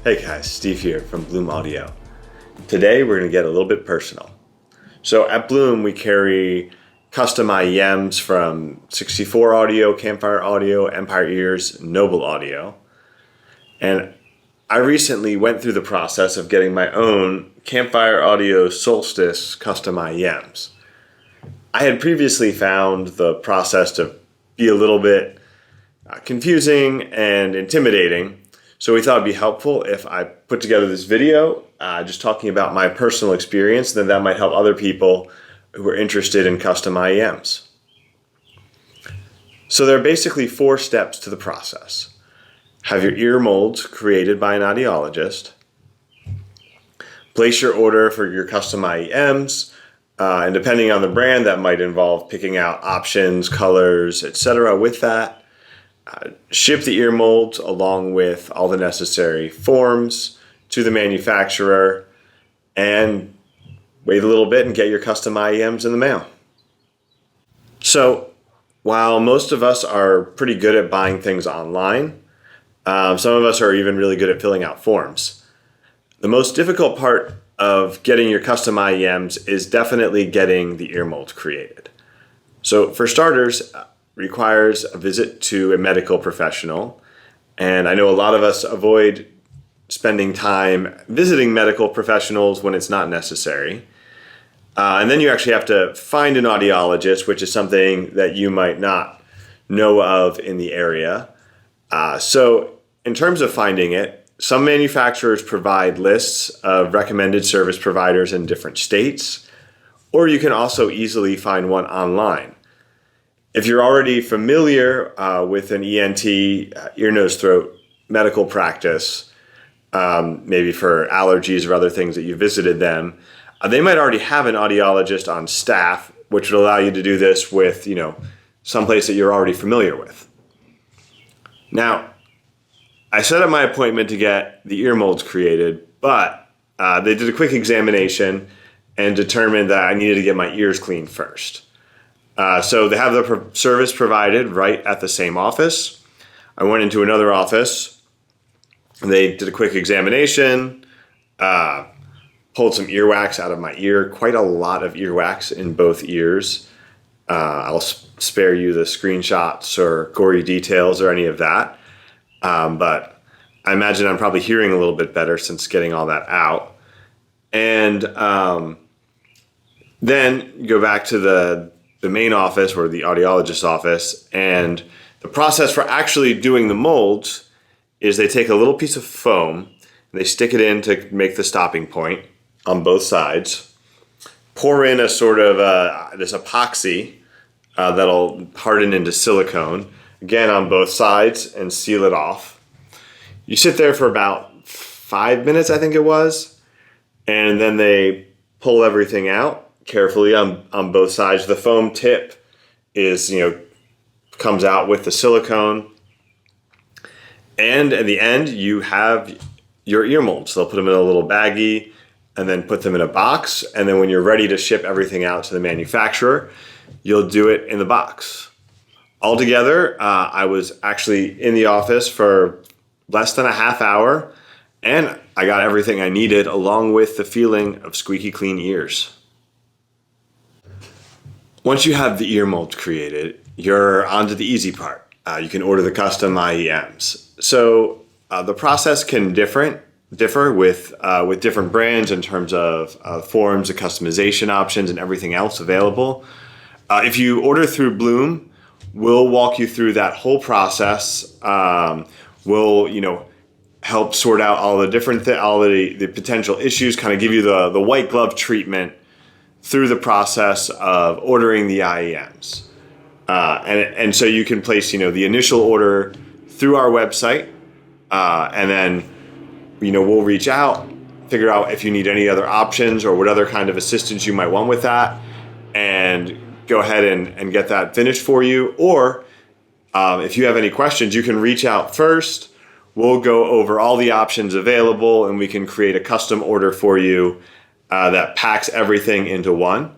Hey guys, Steve here from Bloom Audio. Today we're going to get a little bit personal. So at Bloom we carry custom IEMs from 64 Audio, Campire Audio, Empire Ears, Noble Audio. And I recently went through the process of getting my own Campire Audio Solstice custom IEMs. I had previously found the process to be a little bit confusing and intimidating. So we thought it'd be helpful if I put together this video just talking about my personal experience, then that might help other people who are interested in custom IEMs. So there are basically 4 steps to the process. Have your ear molds created by an audiologist. Place your order for your custom IEMs, and depending on the brand, that might involve picking out options, colors, etc. with that. Ship the ear molds along with all the necessary forms to the manufacturer, and wait a little bit and get your custom IEMs in the mail. So while most of us are pretty good at buying things online, some of us are even really good at filling out forms. The most difficult part of getting your custom IEMs is definitely getting the ear molds created. So for starters, requires a visit to a medical professional. And I know a lot of us avoid spending time visiting medical professionals when it's not necessary. And then you actually have to find an audiologist, which is something that you might not know of in the area. So in terms of finding it, some manufacturers provide lists of recommended service providers in different states, or you can also easily find one online. If you're already familiar with an ENT, ear, nose, throat medical practice, maybe for allergies or other things that you visited them, they might already have an audiologist on staff, which would allow you to do this with, someplace that you're already familiar with. Now, I set up my appointment to get the ear molds created, but they did a quick examination and determined that I needed to get my ears cleaned first. So they have the service provided right at the same office. I went into another office. They did a quick examination, pulled some earwax out of my ear, quite a lot of earwax in both ears. I'll spare you the screenshots or gory details or any of that. But I imagine I'm probably hearing a little bit better since getting all that out. And then you go back to the main office or the audiologist's office, and the process for actually doing the molds is they take a little piece of foam and they stick it in to make the stopping point on both sides, pour in a sort of this epoxy that'll harden into silicone, again on both sides, and seal it off. You sit there for about 5 minutes, I think it was, and then they pull everything out carefully on both sides. The foam tip is, comes out with the silicone. And at the end, you have your ear molds. They'll put them in a little baggie and then put them in a box. And then when you're ready to ship everything out to the manufacturer, you'll do it in the box. Altogether, I was actually in the office for less than a half hour, and I got everything I needed along with the feeling of squeaky clean ears. Once you have the ear molds created, you're on to the easy part. You can order the custom IEMs. So the process can differ with different brands in terms of forms, the customization options, and everything else available. If you order through Bloom, we'll walk you through that whole process. We'll help sort out all the different all the potential issues, kind of give you the white glove treatment through the process of ordering the IEMs. And so you can place, the initial order through our website, and then, we'll reach out, figure out if you need any other options or what other kind of assistance you might want with that, and go ahead and get that finished for you. Or if you have any questions, you can reach out first. We'll go over all the options available, and we can create a custom order for you that packs everything into one.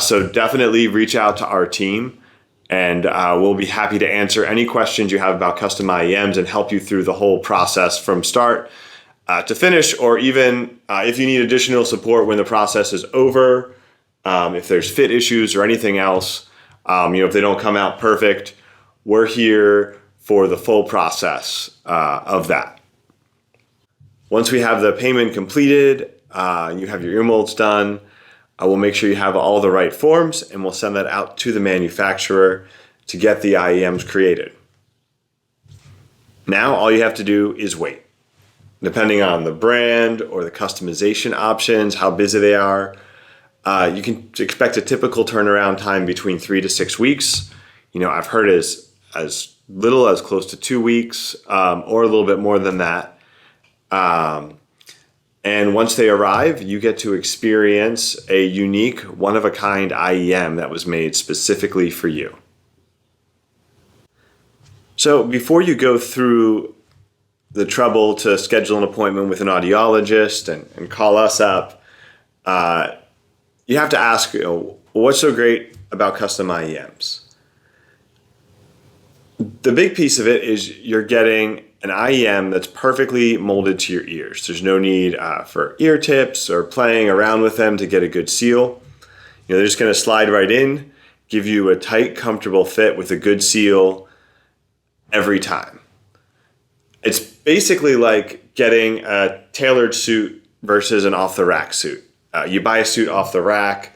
So definitely reach out to our team, and we'll be happy to answer any questions you have about custom IEMs and help you through the whole process from start to finish, or even if you need additional support when the process is over, if there's fit issues or anything else, if they don't come out perfect, we're here for the full process of that. Once we have the payment completed, you have your ear molds done, we'll make sure you have all the right forms, and we'll send that out to the manufacturer to get the IEMs created. Now all you have to do is wait. Depending on the brand or the customization options, how busy they are, you can expect a typical turnaround time between 3 to 6 weeks. I've heard as little as close to 2 weeks, or a little bit more than that. And once they arrive, you get to experience a unique, one-of-a-kind IEM that was made specifically for you. So before you go through the trouble to schedule an appointment with an audiologist and call us up, you have to ask, what's so great about custom IEMs? The big piece of it is you're getting an IEM that's perfectly molded to your ears. There's no need for ear tips or playing around with them to get a good seal. They're just going to slide right in, give you a tight, comfortable fit with a good seal every time. It's basically like getting a tailored suit versus an off-the-rack suit. You buy a suit off the rack,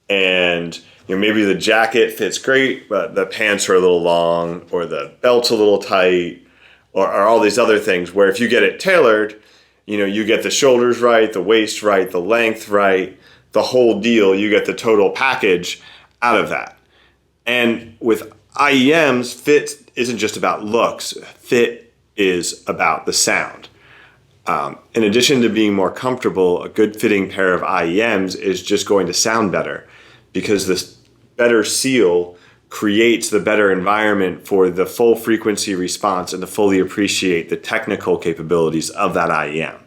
and maybe the jacket fits great, but the pants are a little long, or the belt's a little tight, or all these other things, where if you get it tailored, you get the shoulders right, the waist right, the length right, the whole deal. You get the total package out of that. And with IEMs, fit isn't just about looks. Fit is about the sound. In addition to being more comfortable, a good fitting pair of IEMs is just going to sound better, because this better seal creates the better environment for the full frequency response and to fully appreciate the technical capabilities of that IEM.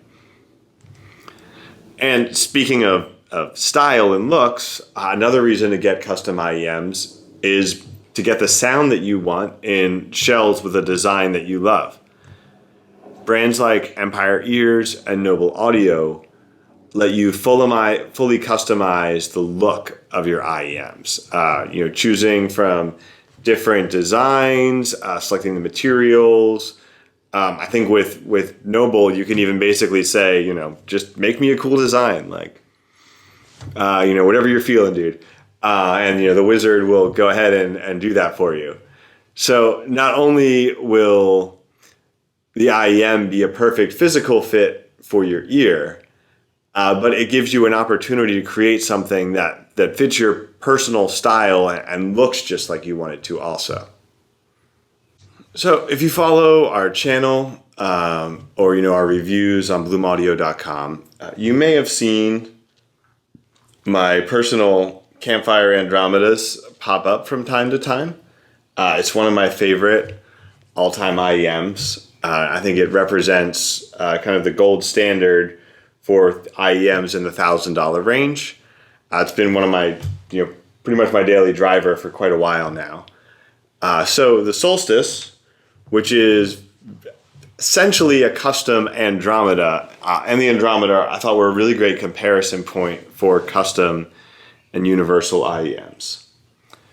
And speaking of style and looks, another reason to get custom IEMs is to get the sound that you want in shells with a design that you love. Brands like Campire Ears and Noble Audio let you fully customize the look of your IEMs. Choosing from different designs, selecting the materials. I think with Noble, you can even basically say, just make me a cool design, whatever you're feeling, dude. And the wizard will go ahead and do that for you. So not only will the IEM be a perfect physical fit for your ear, but it gives you an opportunity to create something that fits your personal style and looks just like you want it to also. So if you follow our channel or our reviews on bloomaudio.com, you may have seen my personal Campire Andromedas pop up from time to time. It's one of my favorite all-time IEMs. I think it represents kind of the gold standard for IEMs in the $1,000 range. It's been one of my, pretty much my daily driver for quite a while now. So the Solstice, which is essentially a custom Andromeda, and the Andromeda I thought were a really great comparison point for custom and universal IEMs.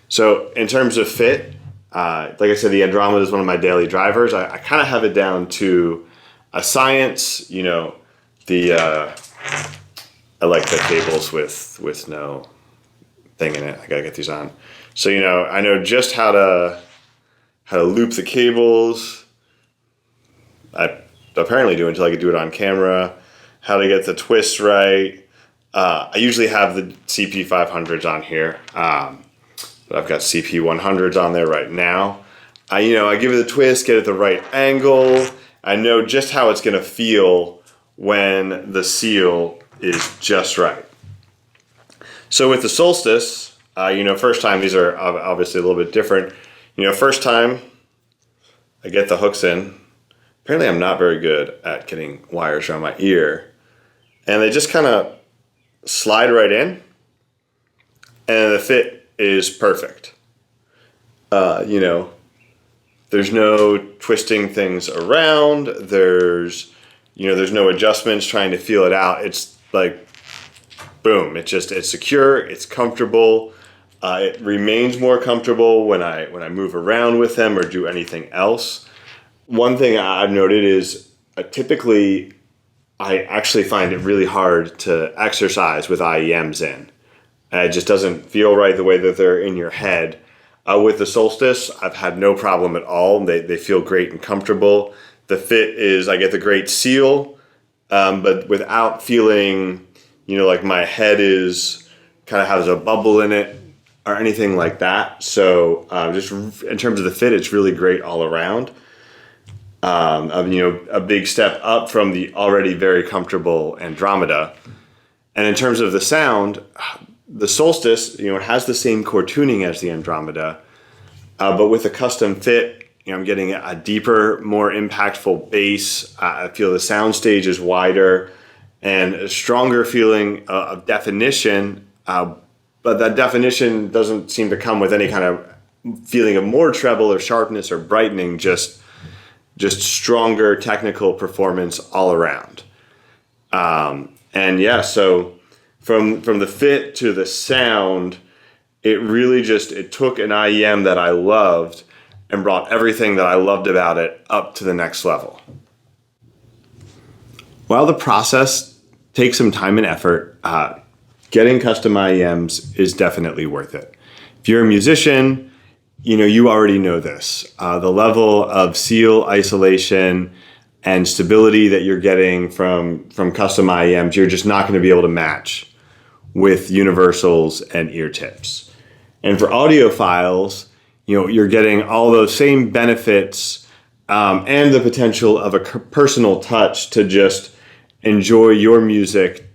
So in terms of fit, like I said, the Andromeda is one of my daily drivers. I kind of have it down to a science, I like the cables with no thing in it. I gotta get these on. So I know just how to loop the cables. I apparently do until I could do it on camera. How to get the twists right. I usually have the CP500s on here. But I've got CP100s on there right now. I give it a twist, get it the right angle. I know just how it's gonna feel when the seal is just right. So with the Solstice, first time, these are obviously a little bit different. First time I get the hooks in, apparently I'm not very good at getting wires around my ear, and they just kind of slide right in, and the fit is perfect. There's no twisting things around. There's There's no adjustments trying to feel it out. It's like, boom, it's secure, it's comfortable. It remains more comfortable when I move around with them or do anything else. One thing I've noted is typically I actually find it really hard to exercise with IEMs in. It just doesn't feel right the way that they're in your head. With the Solstice, I've had no problem at all. They feel great and comfortable. The fit is, I get the great seal, but without feeling, like my head is kind of has a bubble in it or anything like that. So just in terms of the fit, it's really great all around. A big step up from the already very comfortable Andromeda. And in terms of the sound, the Solstice, it has the same core tuning as the Andromeda, but with a custom fit, I'm getting a deeper, more impactful bass. I feel the sound stage is wider and a stronger feeling of definition, but that definition doesn't seem to come with any kind of feeling of more treble or sharpness or brightening, just stronger technical performance all around. So from the fit to the sound, it really it took an IEM that I loved and brought everything that I loved about it up to the next level. While the process takes some time and effort, getting custom IEMs is definitely worth it. If you're a musician, you already know this. The level of seal isolation and stability that you're getting from custom IEMs, you're just not going to be able to match with universals and ear tips. And for audiophiles, you're getting all those same benefits and the potential of a personal touch to just enjoy your music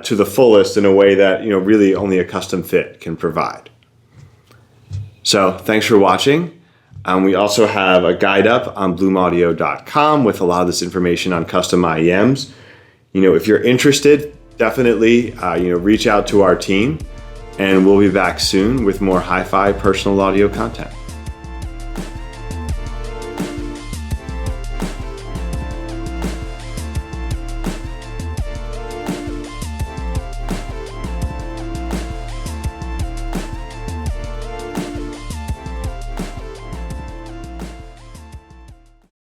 to the fullest in a way that really only a custom fit can provide. So thanks for watching. We also have a guide up on bloomaudio.com with a lot of this information on custom IEMs. If you're interested, definitely reach out to our team, and we'll be back soon with more hi-fi personal audio content.